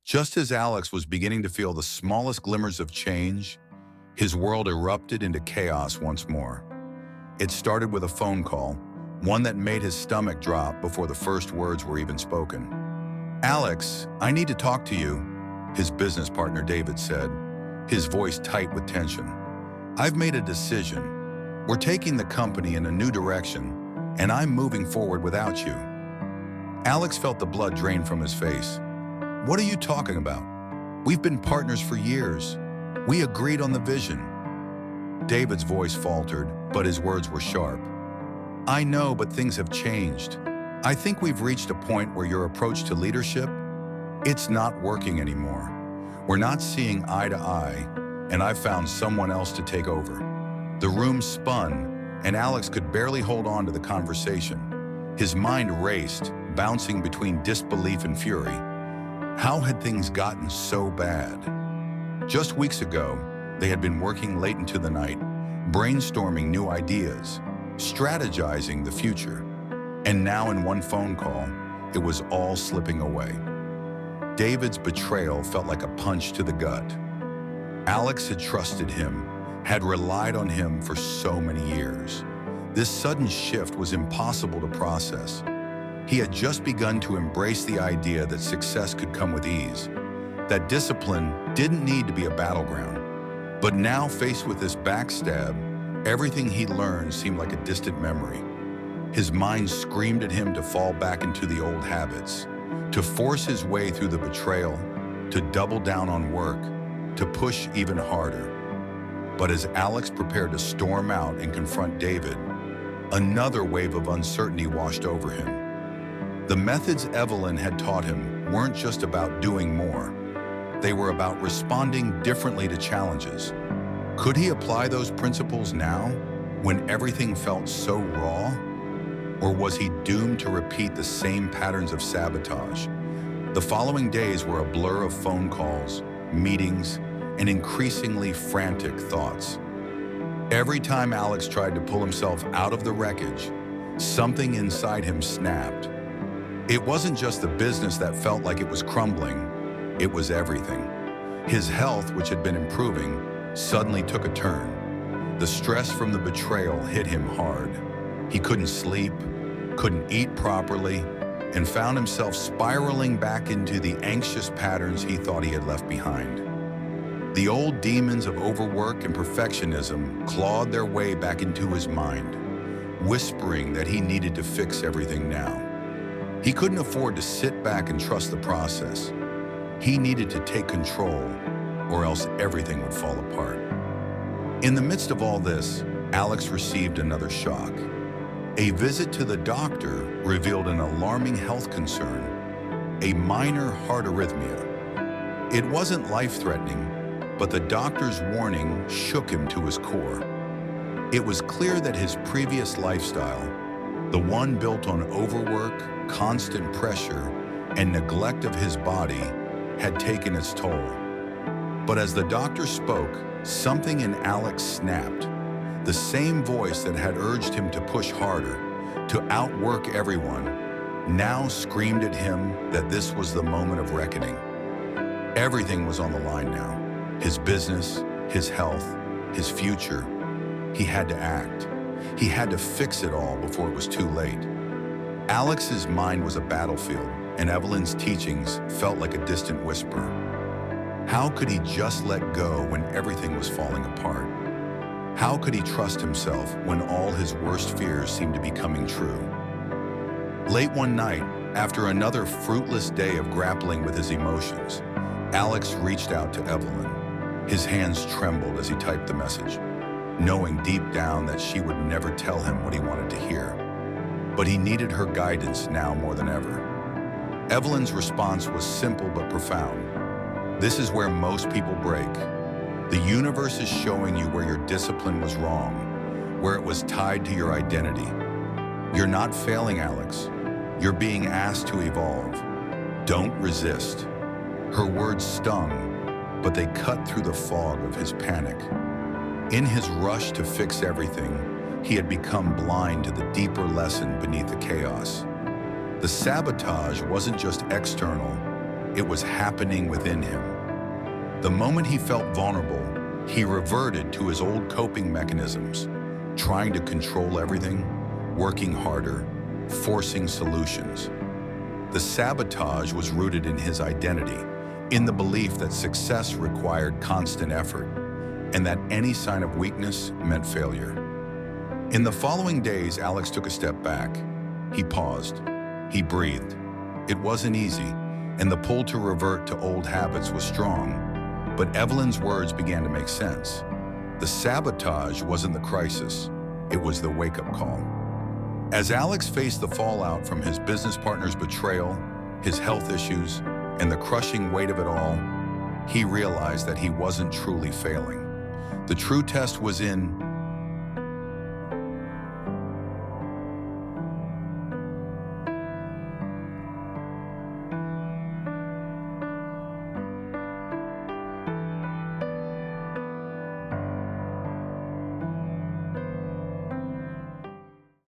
Just as Alex was beginning to feel the smallest glimmers of change, his world erupted into chaos once more. It started with a phone call, one that made his stomach drop before the first words were even spoken. "Alex, I need to talk to you," his business partner David said, his voice tight with tension. "I've made a decision. We're taking the company in a new direction, and I'm moving forward without you." Alex felt the blood drain from his face. "What are you talking about? We've been partners for years. We agreed on the vision." David's voice faltered, but his words were sharp. "I know, but things have changed. I think we've reached a point where your approach to leadership, it's not working anymore. We're not seeing eye to eye, and I've found someone else to take over." The room spun, and Alex could barely hold on to the conversation. His mind raced, bouncing between disbelief and fury. How had things gotten so bad? Just weeks ago, they had been working late into the night, brainstorming new ideas, strategizing the future. And now in one phone call, it was all slipping away. David's betrayal felt like a punch to the gut. Alex had trusted him, had relied on him for so many years. This sudden shift was impossible to process. He had just begun to embrace the idea that success could come with ease, that discipline didn't need to be a battleground. But now, faced with this backstab, everything he learned seemed like a distant memory. His mind screamed at him to fall back into the old habits, to force his way through the betrayal, to double down on work, to push even harder. But as Alex prepared to storm out and confront David, another wave of uncertainty washed over him. The methods Evelyn had taught him weren't just about doing more. They were about responding differently to challenges. Could he apply those principles now, when everything felt so raw? Or was he doomed to repeat the same patterns of sabotage? The following days were a blur of phone calls, meetings, and increasingly frantic thoughts. Every time Alex tried to pull himself out of the wreckage, something inside him snapped. It wasn't just the business that felt like it was crumbling, it was everything. His health, which had been improving, suddenly took a turn. The stress from the betrayal hit him hard. He couldn't sleep, couldn't eat properly, and found himself spiraling back into the anxious patterns he thought he had left behind. The old demons of overwork and perfectionism clawed their way back into his mind, whispering that he needed to fix everything now. He couldn't afford to sit back and trust the process. He needed to take control, or else everything would fall apart. In the midst of all this, Alex received another shock. A visit to the doctor revealed an alarming health concern, a minor heart arrhythmia. It wasn't life-threatening, but the doctor's warning shook him to his core. It was clear that his previous lifestyle, the one built on overwork, constant pressure, and neglect of his body, had taken its toll. But as the doctor spoke, something in Alex snapped. The same voice that had urged him to push harder, to outwork everyone, now screamed at him that this was the moment of reckoning. Everything was on the line now. His business, his health, his future. He had to act. He had to fix it all before it was too late. Alex's mind was a battlefield, and Evelyn's teachings felt like a distant whisper. How could he just let go when everything was falling apart? How could he trust himself when all his worst fears seemed to be coming true? Late one night, after another fruitless day of grappling with his emotions, Alex reached out to Evelyn. His hands trembled as he typed the message, knowing deep down that she would never tell him what he wanted to hear. But he needed her guidance now more than ever. Evelyn's response was simple but profound. "This is where most people break. The universe is showing you where your discipline was wrong, where it was tied to your identity. You're not failing, Alex. You're being asked to evolve. Don't resist." Her words stung, but they cut through the fog of his panic. In his rush to fix everything, he had become blind to the deeper lesson beneath the chaos. The sabotage wasn't just external, It was happening within him. The moment he felt vulnerable, he reverted to his old coping mechanisms, trying to control everything, working harder, forcing solutions. The sabotage was rooted in his identity, in the belief that success required constant effort, and that any sign of weakness meant failure. In the following days, Alex took a step back. He paused. He breathed. It wasn't easy, and the pull to revert to old habits was strong. But Evelyn's words began to make sense. The sabotage wasn't the crisis. It was the wake-up call. As Alex faced the fallout from his business partner's betrayal, his health issues, and the crushing weight of it all, he realized that he wasn't truly failing. The true test was in